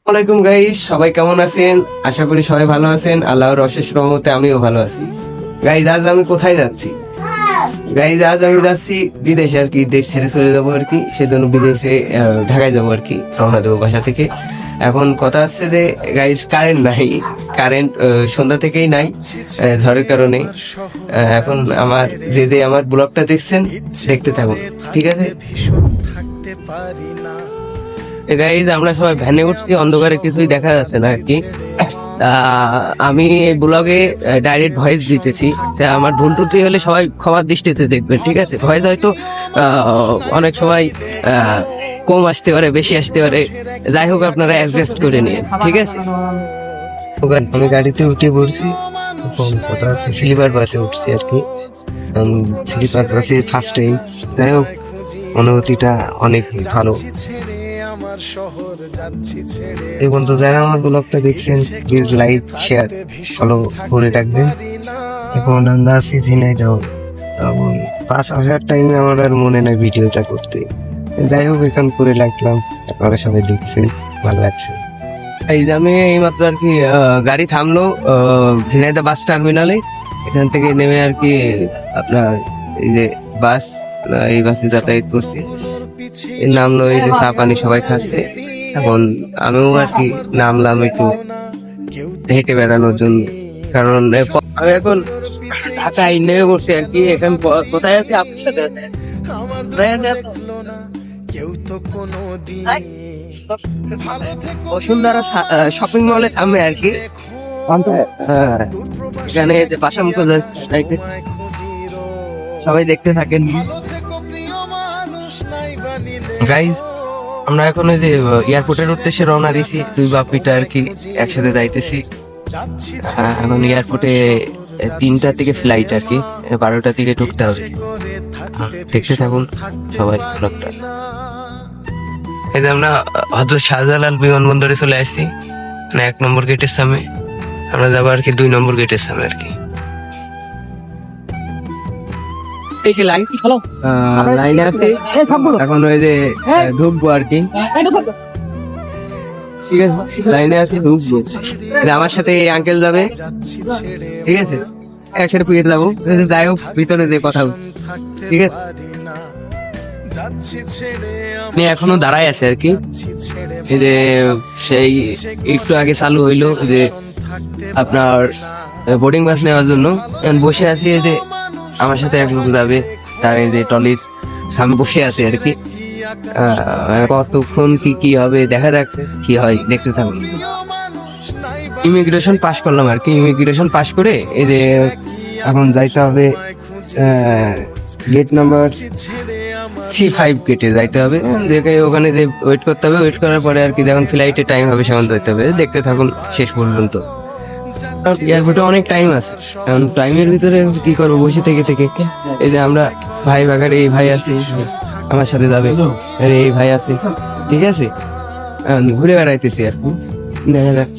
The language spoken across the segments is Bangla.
আসসালামাইকুম গাইস, সবাই কেমন আছেন? আশা করি সবাই ভালো আছেন। আল্লাহর অশেষ রহমতে আমিও ভালো আছি। গাইস, আজ আমি কোথায় যাচ্ছি? গাইস, আজ আমি যাচ্ছি বিদেশে আর কি, দেশ ছেড়ে চলে যাবো আর কি। সেজন্য বিদেশে ঢাকায় যাবো আর কি, রওনা দেবো বাসা থেকে। এখন কথা হচ্ছে যে গাইস, কারেন্ট নাই। কারেন্ট সন্ধ্যা থেকেই নাই, ঝড়ের কারণে। এখন আমার আমার ব্লগটা দেখছেন, দেখতে থাকুন, ঠিক আছে? গাইজ, আমরা সবাই ভ্যানে উঠছি, অন্ধকারে কিছুই দেখা যাচ্ছে না আর কি। আমি এই ব্লগে ডাইরেক্ট ভয়েস দিতেছি। আমার ভুল ত্রুটি হলে সবাই ক্ষমার দৃষ্টিতে দেখবেন, ঠিক আছে? ভয়েস হয়তো অনেক সময় কম আসতে পারে, বেশি আসতে পারে। যাই হোক, আপনারা অ্যাডজাস্ট করে নিন, ঠিক আছে? আমি গাড়িতে উঠে পড়ছি, কথা হচ্ছে স্লিপার বাসে উঠছি আর কি। স্লিপার বাসে ফার্স্ট টাইম। যাই হোক, অনুভূতিটা অনেক ভালো। এই বন্ধু, যারা আমার ব্লগটা দেখছেন, প্লিজ লাইক, শেয়ার, ফলো করে রাখবেন। এখন আমরা আছি ঝিনাইদহ। এবং পাঁচ আসার টাইমে আমার আর মনে নাই ভিডিওটা করতে। যাই হোক, এখন করে রাখলাম, আপনারা সবাই দেখছেন, ভালো লাগছে। এই যে আমি এইমাত্র আর কি গাড়ি থামলো ঝিনাইদহ বাস টার্মিনালে। এখান থেকে নেমে আর কি আপনার এই যে বাস, এই বাসে যাতায়াত করছি। এর নামলো, এই যে চা পানি সবাই খাচ্ছে। এখন আমিও আর কি নামলাম একটু হেঁটে বেড়ানোর জন্য, কারণ আমি এখন ঢাকায় নেমে বসছি আর কি। এখন কোথায় আছি? আপনার সাথে বসুন্ধরা শপিং মলের সামনে আর কি। এখানে যে বাসা মুখ সবাই দেখতে থাকেন। গাইজ, আমরা এখন ওই যে এয়ারপোর্টের উদ্দেশ্যে রওনা দিয়েছি, দুই বাপিটা আর কি একসাথে যাইতেছি। এখন এয়ারপোর্টে 3টার থেকে ফ্লাইট আর কি, 12টার দিকে ঢুকতে হবে। দেখতে থাকুন সবাই ব্লগটা। এই যে আমরা হযরত শাহজালাল বিমানবন্দরে চলে আসছি, মানে 1 নম্বর গেটের সামনে। আমরা যাবো আর কি 2 নম্বর গেটের সামনে আর কি। লাইনে আছে এখন, ওই যে ঢুকবো আর কি। ঠিক আছে, লাইনে আছে, ঢুকবো। আমার সাথে এই আঙ্কেল যাবে, ঠিক আছে? একসাথে পুজো যাবো। যাই হোক, ভিতরে যে কথা হচ্ছে, ঠিক আছে? এখনো দাঁড়ায় আছে আর কি। এই যে সেই একটু আগে চালু হইলো যে আপনার বোর্ডিং বাস নেওয়ার জন্য। বসে আছি, এই যে আমার সাথে এক লোক যাবে, তার এই যে টলির সামনে বসে আছে আর কি। কতক্ষণ কি হবে দেখা যাক, কি হয় দেখতে থাকুন। ইমিগ্রেশন পাস করলাম আর কি। ইমিগ্রেশন পাস করে এই যে এখন যাইতে হবে গেট নাম্বার C5 গেটে যাইতে হবে। দেখে ওখানে যে ওয়েট করতে হবে, ওয়েট করার পরে আর কি যখন ফ্লাইটে টাইম হবে সেখানে যাইতে হবে। দেখতে থাকুন শেষ পর্যন্ত। এয়ারপোর্টে অনেক টাইম আছে, এখন টাইমের ভিতরে কি করবো বসে থেকে থেকে। এই যে আমরা ভাই বাগারে এই ভাই আছে আমার সাথে যাবে, এই ভাই আছে, ঠিক আছে? ঘুরে বেড়াইতেছি আর কি, দেখা যাক।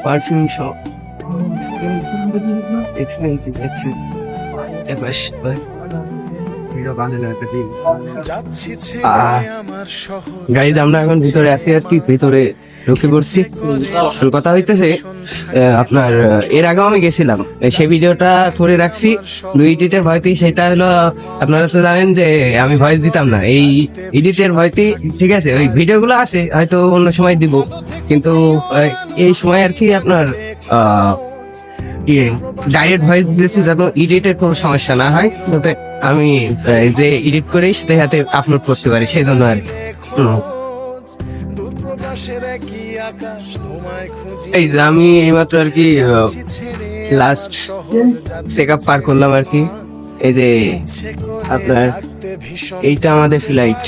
পারফিউম শপ, গাইজ, আমরা এখন ভিতরে আছি আর কি, ভিতরে ঢুকে পড়ছি। কথা হইতেছে আপনার এর আগেও আমি গেছিলাম, সেই ভিডিওটা করে রাখছি এডিটের ভয়তেই। সেটা হলো, আপনারা তো জানেন যে আমি ভয়েস দিতাম না, এই এডিটের ভয়তেই, ঠিক আছে? ওই ভিডিওগুলো আছে, হয়তো অন্য সময় দিব, কিন্তু এই সময় আর কি আপনার ডাইরেক্ট ভয়েস দিয়েছি যেন এডিটের কোনো সমস্যা না হয়, যাতে আমি যে এডিট করেই সাথে সাথে আপলোড করতে পারি, সেই জন্য আর কি। এই যে আমি এইমাত্র আর কি লাস্ট চেক আপ পার করলাম আর কি। এই যে আপনার এইটা আমাদের ফ্লাইট,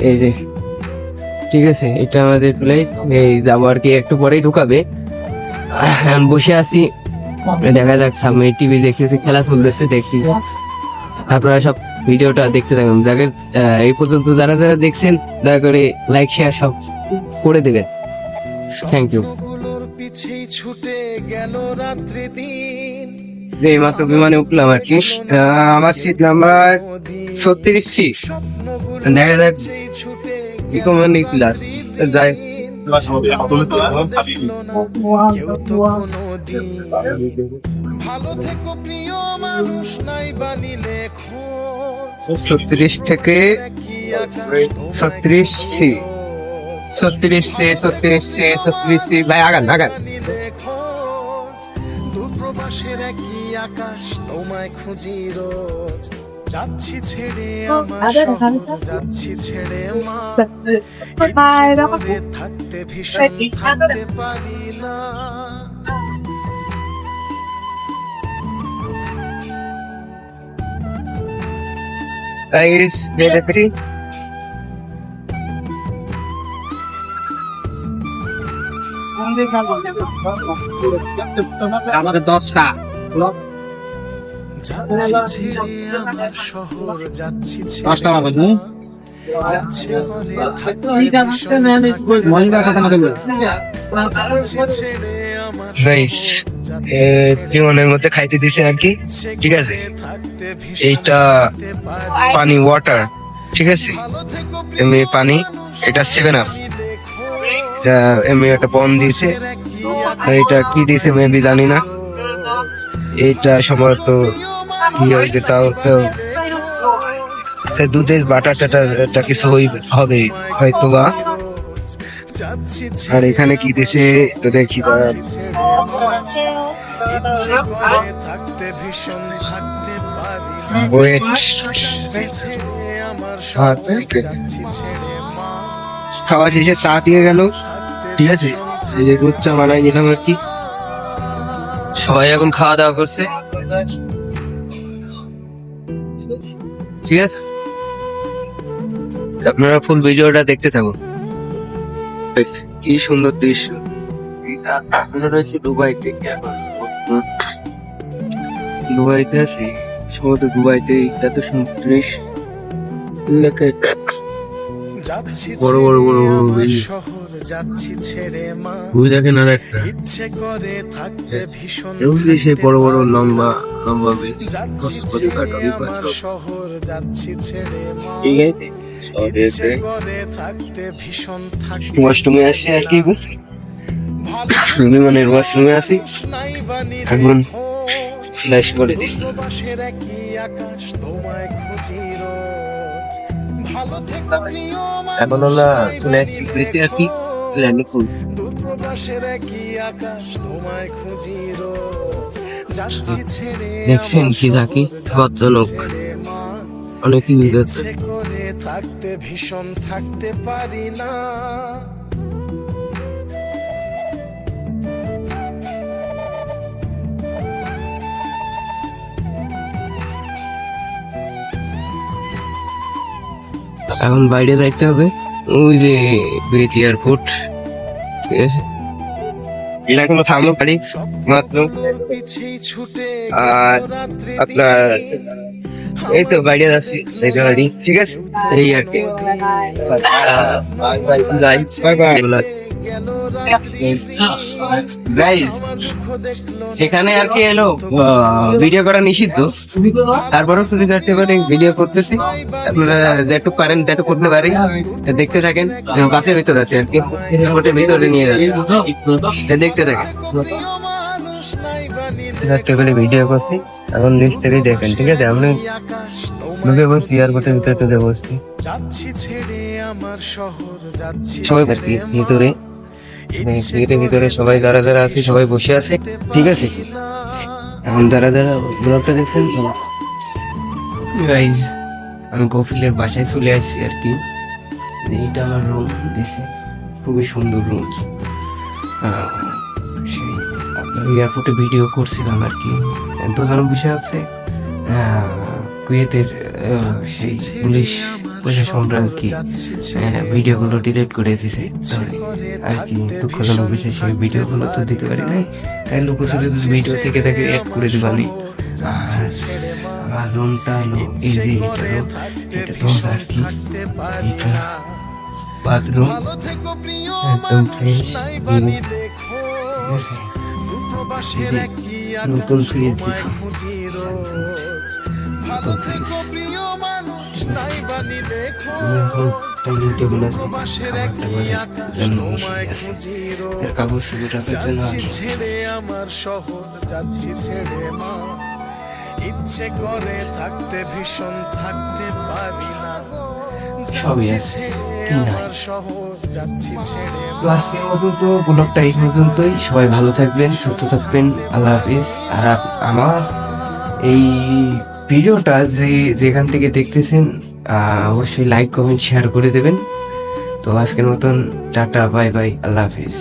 এই যে, ঠিক আছে? এটা আমাদের ফ্লাইট। এই যাবো আর কি, একটু পরেই ঢুকাবে। বসে আছি, দেখা যাক। সামনে টিভি দেখতেছি, খেলা চলতেছে, দেখছি। আপনারা সব ভিডিওটা দেখতে থাকুন। যাদের এই পর্যন্ত যারা যারা দেখছেন, দয়া করে লাইক শেয়ার সব করে দেবেন। Thank you. যে মাত্র বিমানে উঠলাম আর কি। আমার সিট নাম্বার 36C। দেখা যাক ইকোনমি ক্লাস যাই। ভালো থেকো প্রিয় মানুষ নাই বানিলে খোঁজ 36 থেকে 36C 36C ভাই আগান আগান। দূর প্রবাসের একই আকাশ তোমায় খুঁজি রোজ যাচ্ছি ছেড়ে আমার শহর, যাচ্ছি ছেড়ে মা ইচ্ছে করে থাকতে ভীষণ থাকতে পারি না। গাইস দেখেছি আমাদের 10টা যাচ্ছি ছেড়ে আমার শহর, যাচ্ছি 10টা ছেড়ে বাজে ইচ্ছে করে থাকতে ভীষণ মহিলা কথা না বলবে যাচ্ছি ছেড়ে আমার গাইস জীবনের মধ্যে খাইতে দিছে আর কি, ঠিক আছে। এইটা পানি ওয়াটার, ঠিক আছে, এমনি পানি। এটা 7 আপ, এমনি একটা বন দিয়েছে। এটা কি দিয়েছে মেবি জানি না। এটা সম্ভবত কি হয়েছে তাও দুধের বাটার টাটার একটা কিছু হবে হয়তো বা। আর এখানে কি দিয়েছে তো দেখি খাওয়া শেষে চা দিয়ে গেল, ঠিক আছে। এই যে দুধ চা বানাই দিলাম আর কি। সবাই এখন খাওয়া দাওয়া করছে, ঠিক আছে। আপনারা ফুল ভিডিওটা দেখতে থাকুন। কি সুন্দর দৃশ্য। আমরা রয়েছি দুবাইতে, দুবাইতে আছি সম্ভবত। দুবাইতে এত সুন্দর দৃশ্য, বড় বড় বড় বড় বিল্ডিং। ওই দেখেন আর একটা সেই বড় বড় লম্বা লম্বা বিল্ডিং। ওয়াশরুমে আসছি আর কি, বুঝছি বিমানের ওয়াশরুমে আছি। এখন ফ্ল্যাশ করে দিই। এখন আমরা চলে আসছি ঘুরতে আর কি, ল্যান্ডিং ফুল। দেখছেন কি থাকি ভদ্রলোক অনেকই বুঝেছে। থাকতে ভীষণ থাকতে পারি না। এখন বাইরে দেখতে হবে, ওই যে ব্রিজ এয়ারপোর্ট, ঠিক আছে। এটা কোনো থামলো পারি মাত্র। আর আপনার এই তো বাইরে যাচ্ছি দেখতে পারি, ঠিক আছে। এই আর কি গাইস, এখানে আর কি এলো ভিডিও করা নিষিদ্ধ, তারপরেও শুধু চারটে করে ভিডিও করতেছি। আপনারা যেটুকু পারেন যেটুকু করতে পারি দেখতে থাকেন। বাসের ভিতরে আছে আর কি, এয়ারপোর্টের ভিতরে নিয়ে যাচ্ছে, দেখতে থাকেন। চারটে করে ভিডিও করছি, এখন নিচ থেকেই দেখেন, ঠিক আছে। আমি ঢুকে বসছি এয়ারপোর্টের ভিতরে, ঢুকে বসছি সবাই আর কি ভিতরে। ভিতরে সবাই যারা যারা আছে সবাই বসে আছে, ঠিক আছে। এখন যারা যারা ব্লগটা দেখছেন, আমি কপিলের বাসায় চলে আসছি আর কি। এইটা আমার রুম দিছে, খুবই সুন্দর রুম। সেই আপনার এয়ারপোর্টে ভিডিও করছিলাম আর কি। দুজনের বিষয় হচ্ছে কুয়েতের সেই পুলিশ প্রশাসনরা আর কি ভিডিওগুলো ডিলিট করে দিছে আর কি। দুঃখজনক বিষয়, সেই ভিডিওগুলো তো দিতে পারি নাই। তাই লোকজনের ভিডিও থেকে তাকে অ্যাড করে দিবানি। আমার রুমটা হলো এই যে এটা তো আর কি, এটা বাথরুম একদম ফ্রেশ। ভালোবাসের কি নতুন আকাশ ফ্রিজ তোমায় দিছি। খুঁজি রোজ ভালো থেকো প্রিয় মানুষ নাই বানিলে এখন ডাইনিং টেবিল আছে, ভালোবাসের খাবারটা কি করে আকাশ জন্য তোমায় বসে আছে। খুঁজি এর রোজ কাগজ চুপি রাখার জন্য যাচ্ছি আছে। ছেড়ে আমার শহর যাচ্ছি ছেড়ে মা ইচ্ছে করে থাকতে ভীষণ থাকতে পারি না সবই যাচ্ছি আছে, ছেড়ে কি নাই? আমার শহর যাচ্ছি ছেড়ে তো আজকের মতো তো ব্লগটা এই পর্যন্তই। সবাই ভালো থাকবেন, সুস্থ থাকবেন, আল্লাহ হাফিজ। আর আমার এই ভিডিওটা যেখান থেকে দেখতেছেন অবশ্যই লাইক কমেন্ট শেয়ার করে দেবেন। তো আজকের মতন টাটা, বাই বাই, আল্লাহ হাফিজ।